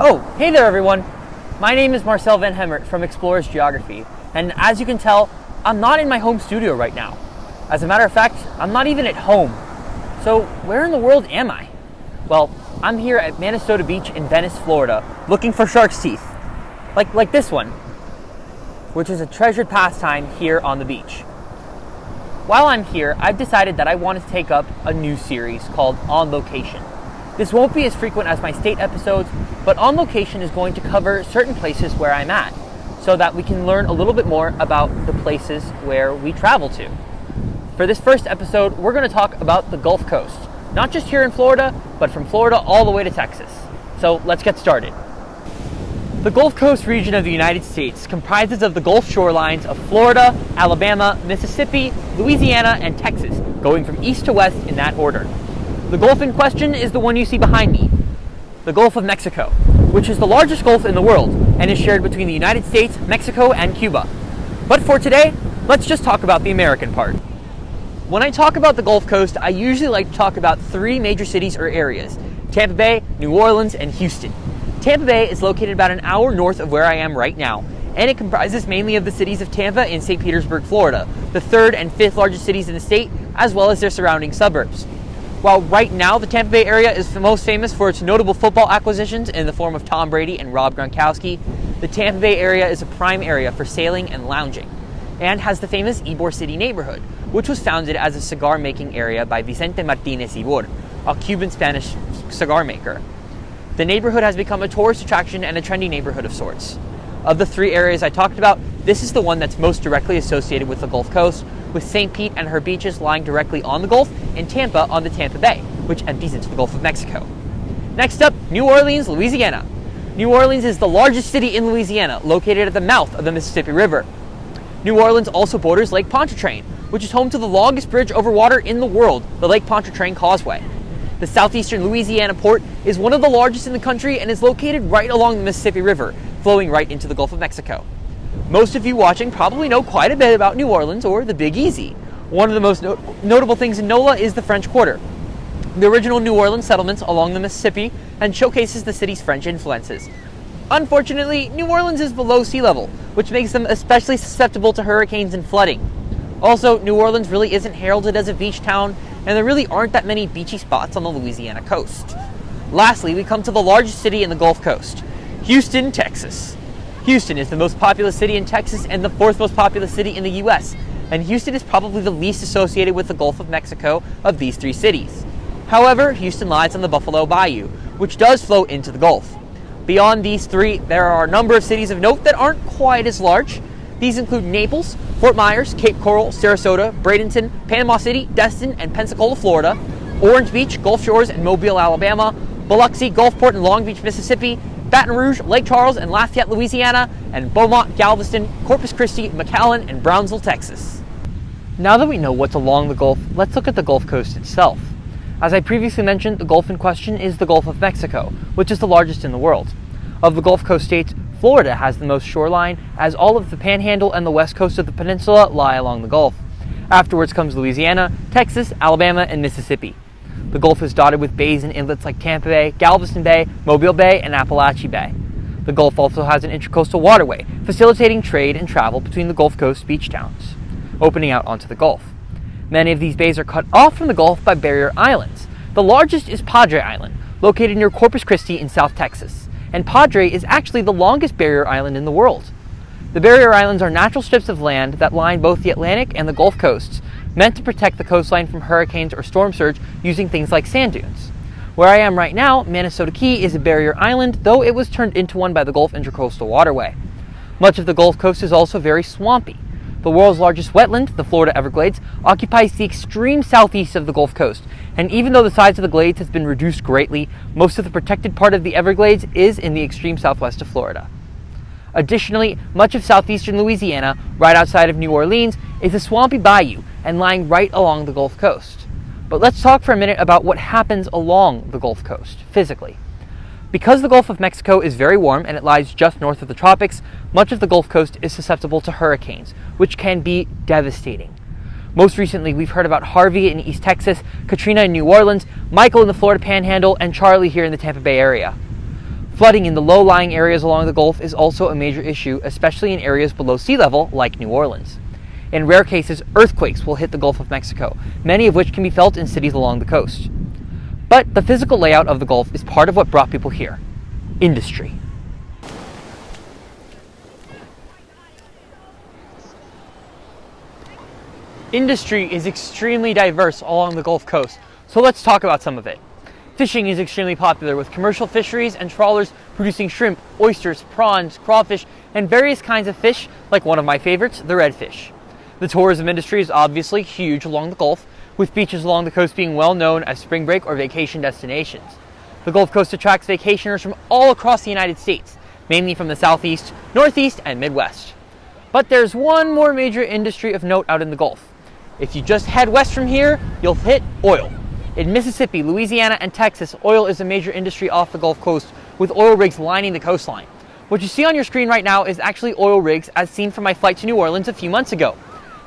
Oh, hey there everyone! My name is Marcel Van Hemert from Explorers Geography, and as you can tell, I'm not in my home studio right now. As a matter of fact, I'm not even at home. So where in the world am I? Well, I'm here at Minnesota Beach in Venice, Florida, looking for shark's teeth. Like this one, which is a treasured pastime here on the beach. While I'm here, I've decided that I want to take up a new series called On Location. This won't be as frequent as my state episodes, but On Location is going to cover certain places where I'm at, so that we can learn a little bit more about the places where we travel to. For this first episode, we're going to talk about the Gulf Coast, not just here in Florida, but from Florida all the way to Texas. So let's get started. The Gulf Coast region of the United States comprises of the Gulf shorelines of Florida, Alabama, Mississippi, Louisiana, and Texas, going from east to west in that order. The Gulf in question is the one you see behind me, the Gulf of Mexico, which is the largest Gulf in the world and is shared between the United States, Mexico, and Cuba. But for today, let's just talk about the American part. When I talk about the Gulf Coast, I usually like to talk about three major cities or areas: Tampa Bay, New Orleans, and Houston. Tampa Bay is located about an hour north of where I am right now, and it comprises mainly of the cities of Tampa and St. Petersburg, Florida, the third and fifth largest cities in the state, as well as their surrounding suburbs. While right now the Tampa Bay area is most famous for its notable football acquisitions in the form of Tom Brady and Rob Gronkowski, the Tampa Bay area is a prime area for sailing and lounging, and has the famous Ybor City neighborhood, which was founded as a cigar-making area by Vicente Martinez Ybor, a Cuban-Spanish cigar maker. The neighborhood has become a tourist attraction and a trendy neighborhood of sorts. Of the three areas I talked about, this is the one that's most directly associated with the Gulf Coast, with St. Pete and her beaches lying directly on the Gulf, and Tampa on the Tampa Bay, which empties into the Gulf of Mexico. Next up, New Orleans, Louisiana. New Orleans is the largest city in Louisiana, located at the mouth of the Mississippi River. New Orleans also borders Lake Pontchartrain, which is home to the longest bridge over water in the world, the Lake Pontchartrain Causeway. The southeastern Louisiana port is one of the largest in the country and is located right along the Mississippi River, flowing right into the Gulf of Mexico. Most of you watching probably know quite a bit about New Orleans, or the Big Easy. One of the most notable things in NOLA is the French Quarter, the original New Orleans settlements along the Mississippi, and showcases the city's French influences. Unfortunately, New Orleans is below sea level, which makes them especially susceptible to hurricanes and flooding. Also, New Orleans really isn't heralded as a beach town, and there really aren't that many beachy spots on the Louisiana coast. Lastly, we come to the largest city in the Gulf Coast, Houston, Texas. Houston is the most populous city in Texas and the fourth most populous city in the U.S., and Houston is probably the least associated with the Gulf of Mexico of these three cities. However, Houston lies on the Buffalo Bayou, which does flow into the Gulf. Beyond these three, there are a number of cities of note that aren't quite as large. These include Naples, Fort Myers, Cape Coral, Sarasota, Bradenton, Panama City, Destin, and Pensacola, Florida, Orange Beach, Gulf Shores, and Mobile, Alabama, Biloxi, Gulfport, and Long Beach, Mississippi, Baton Rouge, Lake Charles, and Lafayette, Louisiana, and Beaumont, Galveston, Corpus Christi, McAllen, and Brownsville, Texas. Now that we know what's along the Gulf, let's look at the Gulf Coast itself. As I previously mentioned, the Gulf in question is the Gulf of Mexico, which is the largest in the world. Of the Gulf Coast states, Florida has the most shoreline, as all of the Panhandle and the west coast of the peninsula lie along the Gulf. Afterwards comes Louisiana, Texas, Alabama, and Mississippi. The Gulf is dotted with bays and inlets like Tampa Bay, Galveston Bay, Mobile Bay, and Appalachia Bay. The Gulf also has an intercoastal waterway, facilitating trade and travel between the Gulf Coast beach towns, opening out onto the Gulf. Many of these bays are cut off from the Gulf by barrier islands. The largest is Padre Island, located near Corpus Christi in South Texas, and Padre is actually the longest barrier island in the world. The barrier islands are natural strips of land that line both the Atlantic and the Gulf coasts, meant to protect the coastline from hurricanes or storm surge using things like sand dunes. Where I am right now, Manasota Key is a barrier island, though it was turned into one by the Gulf Intercoastal Waterway. Much of the Gulf Coast is also very swampy. The world's largest wetland, the Florida Everglades, occupies the extreme southeast of the Gulf Coast, and even though the size of the glades has been reduced greatly, most of the protected part of the Everglades is in the extreme southwest of Florida. Additionally, much of southeastern Louisiana, right outside of New Orleans, is a swampy bayou and lying right along the Gulf Coast. But let's talk for a minute about what happens along the Gulf Coast, physically. Because the Gulf of Mexico is very warm and it lies just north of the tropics, much of the Gulf Coast is susceptible to hurricanes, which can be devastating. Most recently, we've heard about Harvey in East Texas, Katrina in New Orleans, Michael in the Florida Panhandle, and Charlie here in the Tampa Bay area. Flooding in the low-lying areas along the Gulf is also a major issue, especially in areas below sea level like New Orleans. In rare cases, earthquakes will hit the Gulf of Mexico, many of which can be felt in cities along the coast. But the physical layout of the Gulf is part of what brought people here: industry. Industry is extremely diverse along the Gulf Coast, so let's talk about some of it. Fishing is extremely popular, with commercial fisheries and trawlers producing shrimp, oysters, prawns, crawfish, and various kinds of fish, like one of my favorites, the redfish. The tourism industry is obviously huge along the Gulf, with beaches along the coast being well known as spring break or vacation destinations. The Gulf Coast attracts vacationers from all across the United States, mainly from the Southeast, Northeast, and Midwest. But there's one more major industry of note out in the Gulf. If you just head west from here, you'll hit oil. In Mississippi, Louisiana, and Texas, oil is a major industry off the Gulf Coast, with oil rigs lining the coastline. What you see on your screen right now is actually oil rigs as seen from my flight to New Orleans a few months ago.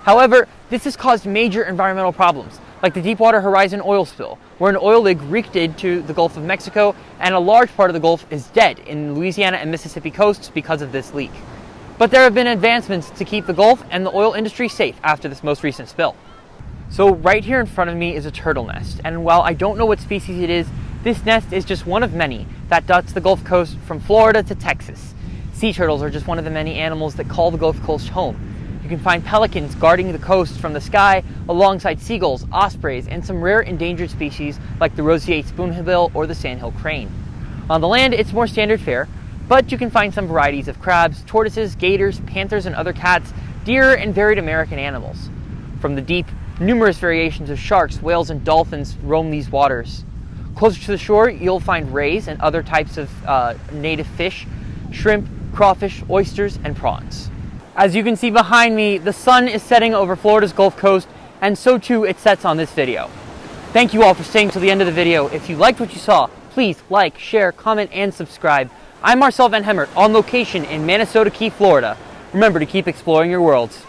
However, this has caused major environmental problems, like the Deepwater Horizon oil spill, where an oil rig reeked into the Gulf of Mexico, and a large part of the Gulf is dead in Louisiana and Mississippi coasts because of this leak. But there have been advancements to keep the Gulf and the oil industry safe after this most recent spill. So right here in front of me is a turtle nest, and while I don't know what species it is, this nest is just one of many that dots the Gulf Coast from Florida to Texas. Sea turtles are just one of the many animals that call the Gulf Coast home. You can find pelicans guarding the coast from the sky alongside seagulls, ospreys, and some rare endangered species like the roseate spoonbill or the sandhill crane. On the land, it's more standard fare, but you can find some varieties of crabs, tortoises, gators, panthers, and other cats, deer, and varied American animals. From the deep, numerous variations of sharks, whales, and dolphins roam these waters. Closer to the shore, you'll find rays and other types of native fish, shrimp, crawfish, oysters, and prawns. As you can see behind me, the sun is setting over Florida's Gulf Coast, and so too it sets on this video. Thank you all for staying till the end of the video. If you liked what you saw, please like, share, comment, and subscribe. I'm Marcel Van Hemert, on location in Manasota Key, Florida. Remember to keep exploring your worlds.